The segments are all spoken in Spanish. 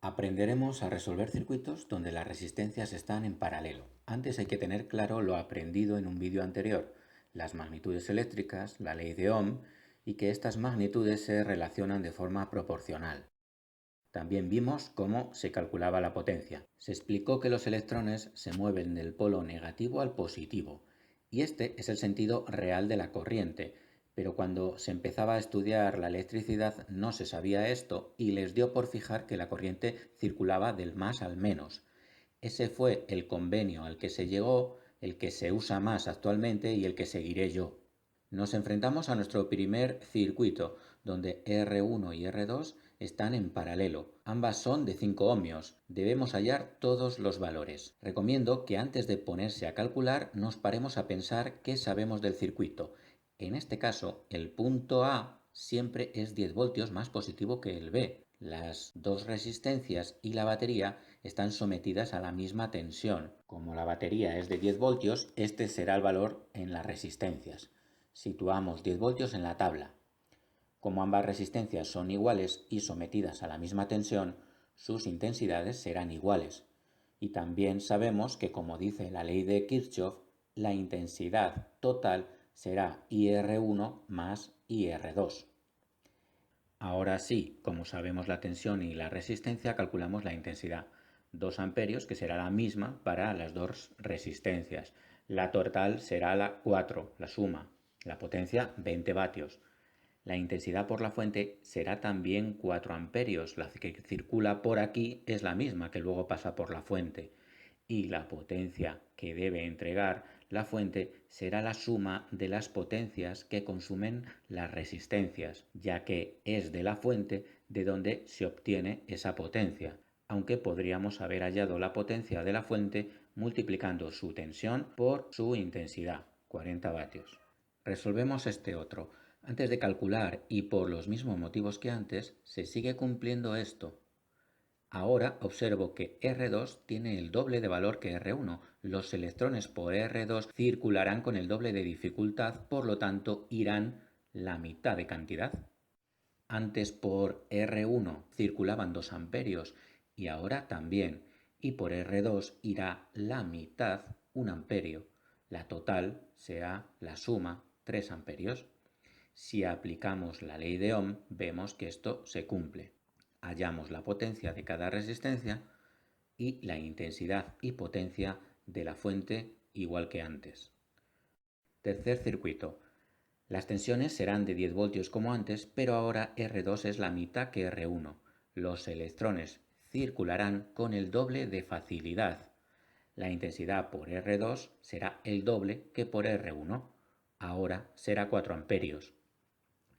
Aprenderemos a resolver circuitos donde las resistencias están en paralelo. Antes hay que tener claro lo aprendido en un vídeo anterior, las magnitudes eléctricas, la ley de Ohm y que estas magnitudes se relacionan de forma proporcional. También vimos cómo se calculaba la potencia. Se explicó que los electrones se mueven del polo negativo al positivo, y este es el sentido real de la corriente, pero cuando se empezaba a estudiar la electricidad no se sabía esto y les dio por fijar que la corriente circulaba del más al menos. Ese fue el convenio al que se llegó, el que se usa más actualmente y el que seguiré yo. Nos enfrentamos a nuestro primer circuito, donde R1 y R2 están en paralelo. Ambas son de 5 ohmios. Debemos hallar todos los valores. Recomiendo que antes de ponerse a calcular nos paremos a pensar qué sabemos del circuito. En este caso, el punto A siempre es 10 voltios más positivo que el B. Las dos resistencias y la batería están sometidas a la misma tensión. Como la batería es de 10 voltios, este será el valor en las resistencias. Situamos 10 voltios en la tabla. Como ambas resistencias son iguales y sometidas a la misma tensión, sus intensidades serán iguales. Y también sabemos que, como dice la ley de Kirchhoff, la intensidad total será IR1 más IR2. Ahora sí, como sabemos la tensión y la resistencia, calculamos la intensidad. 2 amperios, que será la misma para las dos resistencias. La total será la 4, la suma. La potencia, 20 vatios. La intensidad por la fuente será también 4 amperios. La que circula por aquí es la misma que luego pasa por la fuente. Y la potencia que debe entregar la fuente será la suma de las potencias que consumen las resistencias, ya que es de la fuente de donde se obtiene esa potencia, aunque podríamos haber hallado la potencia de la fuente multiplicando su tensión por su intensidad, 40 vatios. Resolvemos este otro. Antes de calcular y por los mismos motivos que antes, se sigue cumpliendo esto. Ahora observo que R2 tiene el doble de valor que R1. Los electrones por R2 circularán con el doble de dificultad, por lo tanto irán la mitad de cantidad. Antes por R1 circulaban 2 amperios y ahora también. Y por R2 irá la mitad, 1 amperio. La total será la suma, 3 amperios. Si aplicamos la ley de Ohm, vemos que esto se cumple. Hallamos la potencia de cada resistencia y la intensidad y potencia de la fuente igual que antes. Tercer circuito. Las tensiones serán de 10 voltios como antes, pero ahora R2 es la mitad que R1. Los electrones circularán con el doble de facilidad. La intensidad por R2 será el doble que por R1. Ahora será 4 amperios.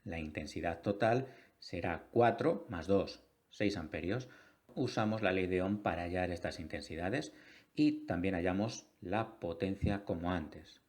La intensidad total será 4 más 2, 6 amperios. Usamos la ley de Ohm para hallar estas intensidades y también hallamos la potencia como antes.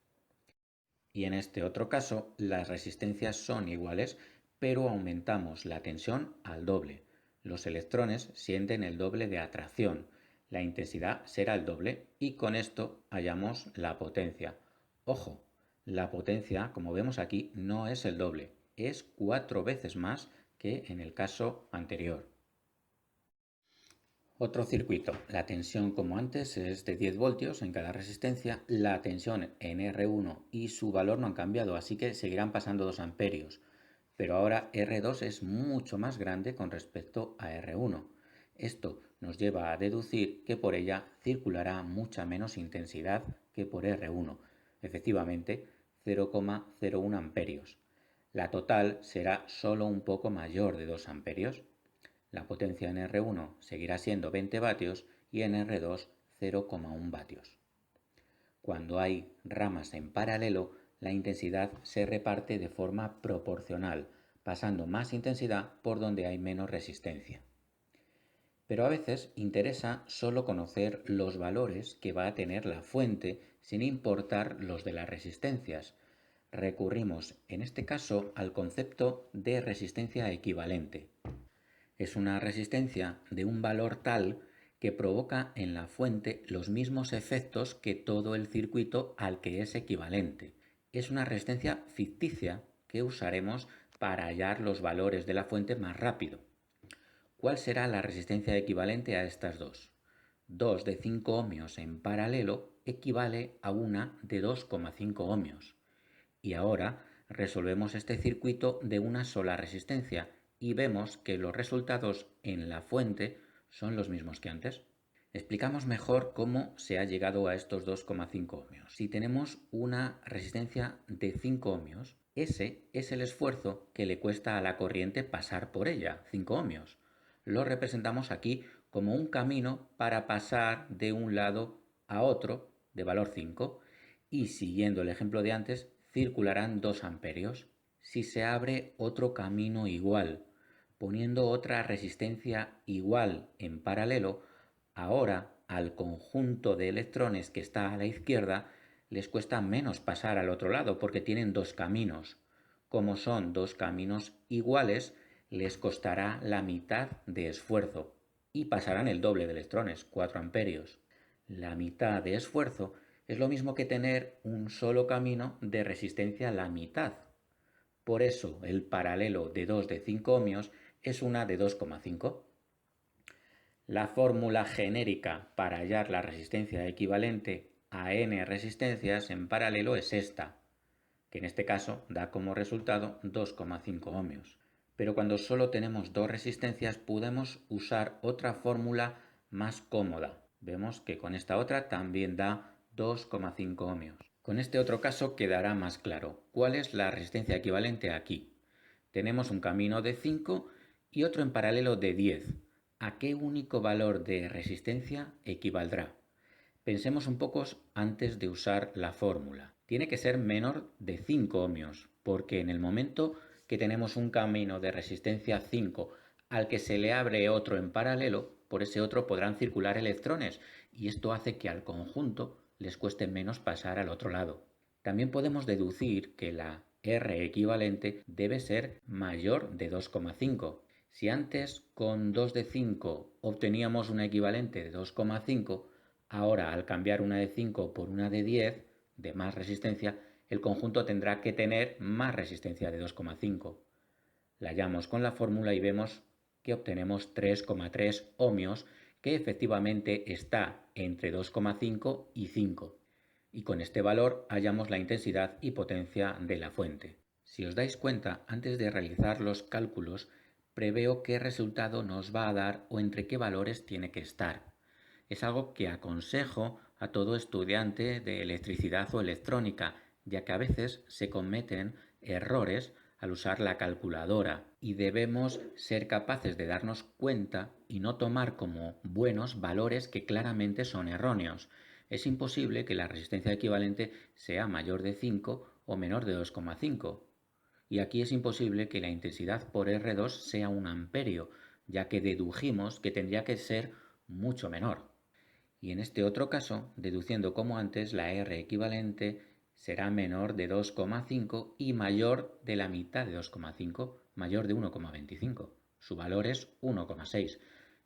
Y en este otro caso, las resistencias son iguales, pero aumentamos la tensión al doble. Los electrones sienten el doble de atracción. La intensidad será el doble y con esto hallamos la potencia. Ojo, la potencia, como vemos aquí, no es el doble, es 4 veces más que en el caso anterior. Otro circuito. La tensión, como antes, es de 10 voltios en cada resistencia. La tensión en R1 y su valor no han cambiado, así que seguirán pasando 2 amperios. Pero ahora R2 es mucho más grande con respecto a R1. Esto nos lleva a deducir que por ella circulará mucha menos intensidad que por R1. Efectivamente, 0,01 amperios. La total será solo un poco mayor de 2 amperios. La potencia en R1 seguirá siendo 20 vatios y en R2 0,1 vatios. Cuando hay ramas en paralelo, la intensidad se reparte de forma proporcional, pasando más intensidad por donde hay menos resistencia. Pero a veces interesa solo conocer los valores que va a tener la fuente sin importar los de las resistencias. Recurrimos en este caso al concepto de resistencia equivalente. Es una resistencia de un valor tal que provoca en la fuente los mismos efectos que todo el circuito al que es equivalente. Es una resistencia ficticia que usaremos para hallar los valores de la fuente más rápido. ¿Cuál será la resistencia equivalente a estas dos? 2 de 5 ohmios en paralelo equivale a una de 2,5 ohmios. Y ahora resolvemos este circuito de una sola resistencia y vemos que los resultados en la fuente son los mismos que antes. Explicamos mejor cómo se ha llegado a estos 2,5 ohmios. Si tenemos una resistencia de 5 ohmios, ese es el esfuerzo que le cuesta a la corriente pasar por ella, 5 ohmios. Lo representamos aquí como un camino para pasar de un lado a otro de valor 5 y, siguiendo el ejemplo de antes, circularán 2 amperios. Si se abre otro camino igual, poniendo otra resistencia igual en paralelo, ahora al conjunto de electrones que está a la izquierda les cuesta menos pasar al otro lado porque tienen 2 caminos. Como son 2 caminos iguales, les costará la mitad de esfuerzo y pasarán el doble de electrones, 4 amperios. La mitad de esfuerzo es lo mismo que tener un solo camino de resistencia a la mitad. Por eso el paralelo de 2 de 5 ohmios es una de 2,5. La fórmula genérica para hallar la resistencia equivalente a n resistencias en paralelo es esta, que en este caso da como resultado 2,5 ohmios. Pero cuando solo tenemos dos resistencias podemos usar otra fórmula más cómoda. Vemos que con esta otra también da 2,5 ohmios. Con este otro caso quedará más claro. ¿Cuál es la resistencia equivalente aquí? Tenemos un camino de 5 y otro en paralelo de 10. ¿A qué único valor de resistencia equivaldrá? Pensemos un poco antes de usar la fórmula. Tiene que ser menor de 5 ohmios, porque en el momento que tenemos un camino de resistencia 5 al que se le abre otro en paralelo, por ese otro podrán circular electrones y esto hace que al conjunto les cueste menos pasar al otro lado. También podemos deducir que la R equivalente debe ser mayor de 2,5. Si antes con 2 de 5 obteníamos una equivalente de 2,5, ahora al cambiar una de 5 por una de 10, de más resistencia, el conjunto tendrá que tener más resistencia de 2,5. La hallamos con la fórmula y vemos que obtenemos 3,3 ohmios, que efectivamente está entre 2,5 y 5. Y con este valor hallamos la intensidad y potencia de la fuente. Si os dais cuenta, antes de realizar los cálculos, preveo qué resultado nos va a dar o entre qué valores tiene que estar. Es algo que aconsejo a todo estudiante de electricidad o electrónica, ya que a veces se cometen errores al usar la calculadora y debemos ser capaces de darnos cuenta y no tomar como buenos valores que claramente son erróneos. Es imposible que la resistencia equivalente sea mayor de 5 o menor de 2,5. Y aquí es imposible que la intensidad por R2 sea un amperio, ya que dedujimos que tendría que ser mucho menor. Y en este otro caso, deduciendo como antes, la R equivalente será menor de 2,5 y mayor de la mitad de 2,5, mayor de 1,25. Su valor es 1,6.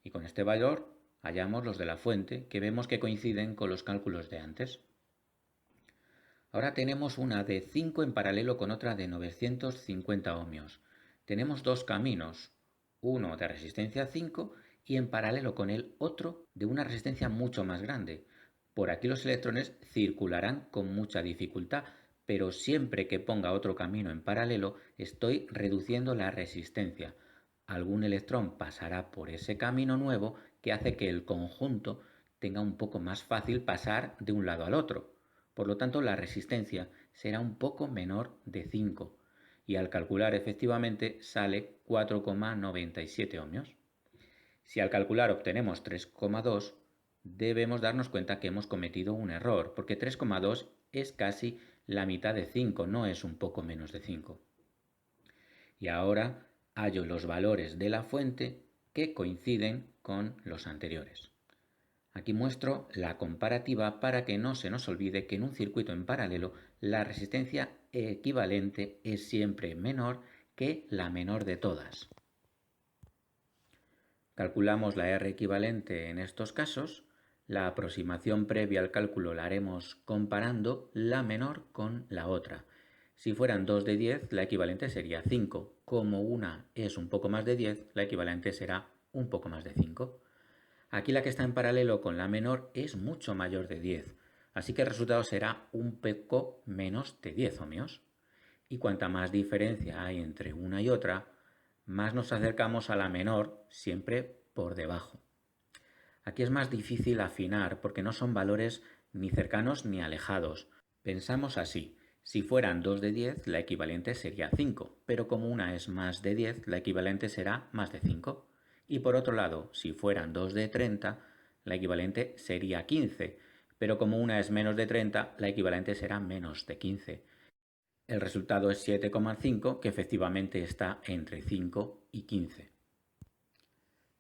Y con este valor hallamos los de la fuente, que vemos que coinciden con los cálculos de antes. Ahora tenemos una de 5 en paralelo con otra de 950 ohmios. Tenemos dos caminos, uno de resistencia 5 y en paralelo con él otro de una resistencia mucho más grande. Por aquí los electrones circularán con mucha dificultad, pero siempre que ponga otro camino en paralelo estoy reduciendo la resistencia. Algún electrón pasará por ese camino nuevo que hace que el conjunto tenga un poco más fácil pasar de un lado al otro. Por lo tanto, la resistencia será un poco menor de 5 y al calcular efectivamente sale 4,97 ohmios. Si al calcular obtenemos 3,2, debemos darnos cuenta que hemos cometido un error, porque 3,2 es casi la mitad de 5, no es un poco menos de 5. Y ahora hallo los valores de la fuente que coinciden con los anteriores. Aquí muestro la comparativa para que no se nos olvide que en un circuito en paralelo la resistencia equivalente es siempre menor que la menor de todas. Calculamos la R equivalente en estos casos. La aproximación previa al cálculo la haremos comparando la menor con la otra. Si fueran 2 de 10, la equivalente sería 5. Como una es un poco más de 10, la equivalente será un poco más de 5. Aquí la que está en paralelo con la menor es mucho mayor de 10, así que el resultado será un poco menos de 10 ohmios. Y cuanta más diferencia hay entre una y otra, más nos acercamos a la menor, siempre por debajo. Aquí es más difícil afinar porque no son valores ni cercanos ni alejados. Pensamos así: si fueran 2 de 10, la equivalente sería 5, pero como una es más de 10, la equivalente será más de 5. Y por otro lado, si fueran 2 de 30, la equivalente sería 15, pero como una es menos de 30, la equivalente será menos de 15. El resultado es 7,5, que efectivamente está entre 5 y 15.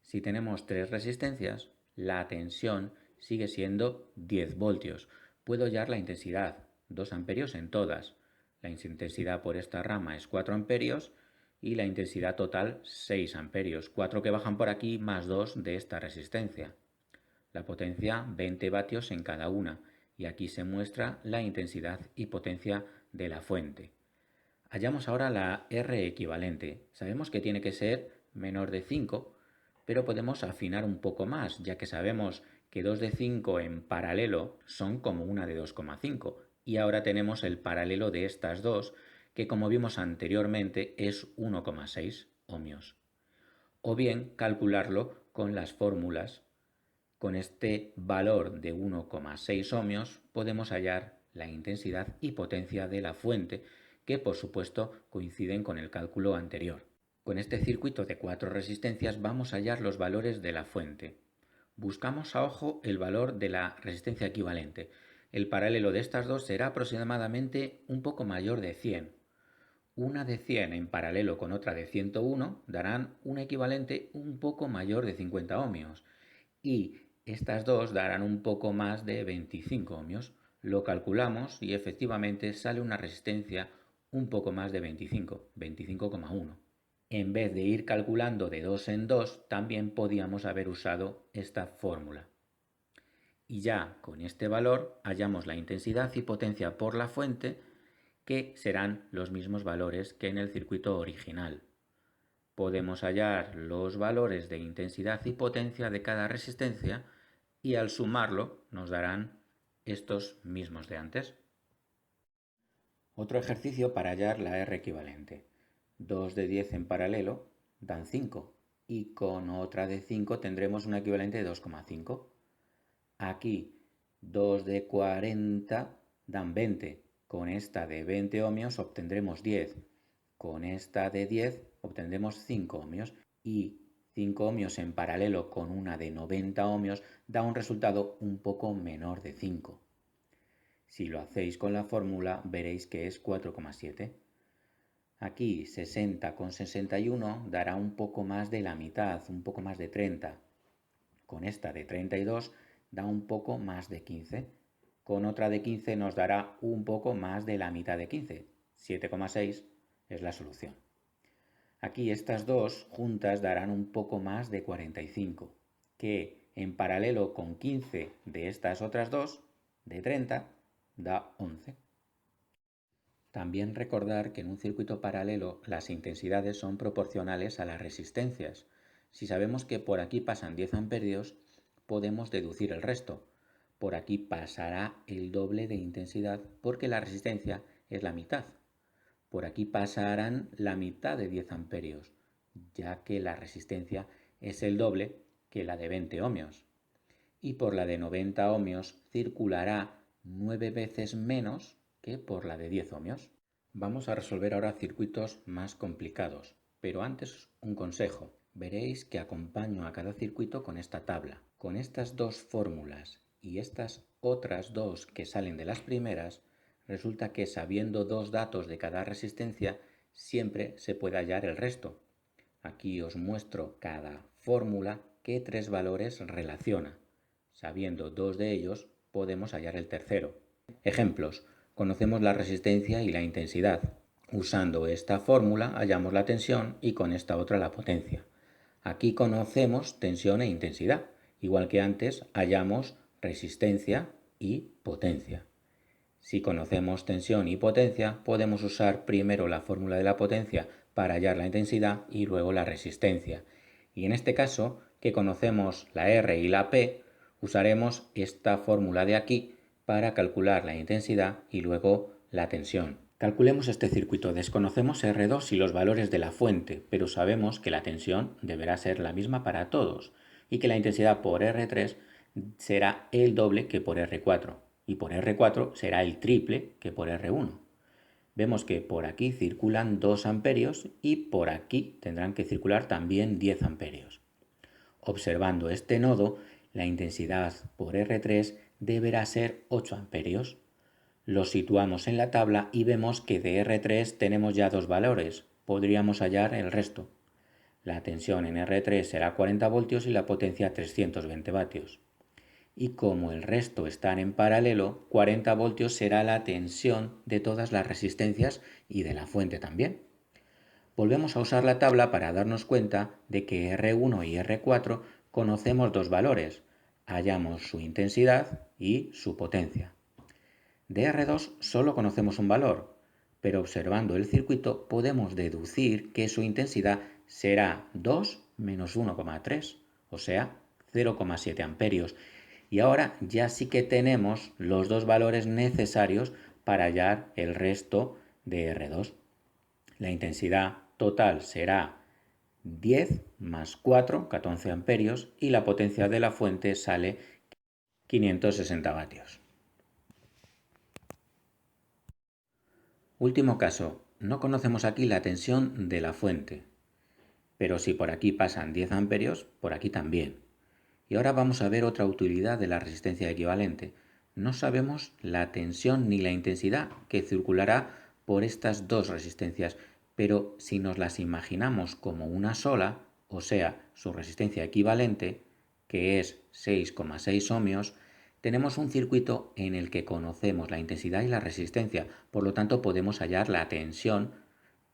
Si tenemos tres resistencias, la tensión sigue siendo 10 voltios. Puedo hallar la intensidad, 2 amperios en todas. La intensidad por esta rama es 4 amperios y la intensidad total 6 amperios. 4 que bajan por aquí más 2 de esta resistencia. La potencia 20 vatios en cada una, y aquí se muestra la intensidad y potencia de la fuente. Hallamos ahora la R equivalente. Sabemos que tiene que ser menor de 5, pero podemos afinar un poco más, ya que sabemos que 2 de 5 en paralelo son como una de 2,5, y ahora tenemos el paralelo de estas dos, que como vimos anteriormente es 1,6 ohmios. O bien calcularlo con las fórmulas. Con este valor de 1,6 ohmios podemos hallar la intensidad y potencia de la fuente, que por supuesto coinciden con el cálculo anterior. Con este circuito de 4 resistencias vamos a hallar los valores de la fuente. Buscamos a ojo el valor de la resistencia equivalente. El paralelo de estas dos será aproximadamente un poco mayor de 100. Una de 100 en paralelo con otra de 101 darán un equivalente un poco mayor de 50 ohmios, y estas dos darán un poco más de 25 ohmios. Lo calculamos y efectivamente sale una resistencia un poco más de 25, 25,1. En vez de ir calculando de 2 en 2, también podíamos haber usado esta fórmula. Y ya con este valor hallamos la intensidad y potencia por la fuente, que serán los mismos valores que en el circuito original. Podemos hallar los valores de intensidad y potencia de cada resistencia y al sumarlo nos darán estos mismos de antes. Otro ejercicio para hallar la R equivalente. 2 de 10 en paralelo dan 5 y con otra de 5 tendremos un equivalente de 2,5. Aquí 2 de 40 dan 20. Con esta de 20 ohmios obtendremos 10. Con esta de 10 obtendremos 5 ohmios y 5 ohmios en paralelo con una de 90 ohmios da un resultado un poco menor de 5. Si lo hacéis con la fórmula veréis que es 4,7. Aquí 60 con 61 dará un poco más de la mitad, un poco más de 30. Con esta de 32 da un poco más de 15. Con otra de 15 nos dará un poco más de la mitad de 15. 7,6 es la solución. Aquí estas dos juntas darán un poco más de 45, que en paralelo con 15 de estas otras dos, de 30, da 11. También recordar que en un circuito paralelo las intensidades son proporcionales a las resistencias. Si sabemos que por aquí pasan 10 amperios, podemos deducir el resto. Por aquí pasará el doble de intensidad porque la resistencia es la mitad. Por aquí pasarán la mitad de 10 amperios, ya que la resistencia es el doble que la de 20 ohmios. Y por la de 90 ohmios circulará 9 veces menos que por la de 10 ohmios. Vamos a resolver ahora circuitos más complicados, pero antes un consejo. Veréis que acompaño a cada circuito con esta tabla. Con estas dos fórmulas y estas otras dos que salen de las primeras, resulta que sabiendo dos datos de cada resistencia, siempre se puede hallar el resto. Aquí os muestro cada fórmula que tres valores relaciona. Sabiendo dos de ellos, podemos hallar el tercero. Ejemplos. Conocemos la resistencia y la intensidad. Usando esta fórmula hallamos la tensión y con esta otra la potencia. Aquí conocemos tensión e intensidad. Igual que antes, hallamos resistencia y potencia. Si conocemos tensión y potencia, podemos usar primero la fórmula de la potencia para hallar la intensidad y luego la resistencia. Y en este caso, que conocemos la R y la P, usaremos esta fórmula de aquí para calcular la intensidad y luego la tensión. Calculemos este circuito. Desconocemos R2 y los valores de la fuente, pero sabemos que la tensión deberá ser la misma para todos y que la intensidad por R3 será el doble que por R4 y por R4 será el triple que por R1. Vemos que por aquí circulan 2 amperios y por aquí tendrán que circular también 10 amperios. Observando este nodo, la intensidad por R3 deberá ser 8 amperios. Lo situamos en la tabla y vemos que de R3 tenemos ya dos valores. Podríamos hallar el resto. La tensión en R3 será 40 voltios y la potencia 320 vatios. Y como el resto están en paralelo, 40 voltios será la tensión de todas las resistencias y de la fuente también. Volvemos a usar la tabla para darnos cuenta de que R1 y R4 conocemos dos valores. Hallamos su intensidad y su potencia. De R2 solo conocemos un valor, pero observando el circuito podemos deducir que su intensidad será 2 menos 1,3, o sea, 0,7 amperios. Y ahora ya sí que tenemos los dos valores necesarios para hallar el resto de R2. La intensidad total será 10 más 4, 14 amperios, y la potencia de la fuente sale 560 vatios. Último caso, no conocemos aquí la tensión de la fuente, pero si por aquí pasan 10 amperios, por aquí también. Y ahora vamos a ver otra utilidad de la resistencia equivalente. No sabemos la tensión ni la intensidad que circulará por estas dos resistencias, pero si nos las imaginamos como una sola, o sea, su resistencia equivalente, que es 6,6 ohmios, tenemos un circuito en el que conocemos la intensidad y la resistencia, por lo tanto podemos hallar la tensión,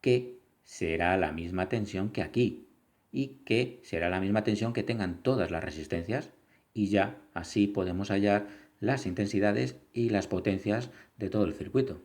que será la misma tensión que aquí y que será la misma tensión que tengan todas las resistencias, y ya así podemos hallar las intensidades y las potencias de todo el circuito.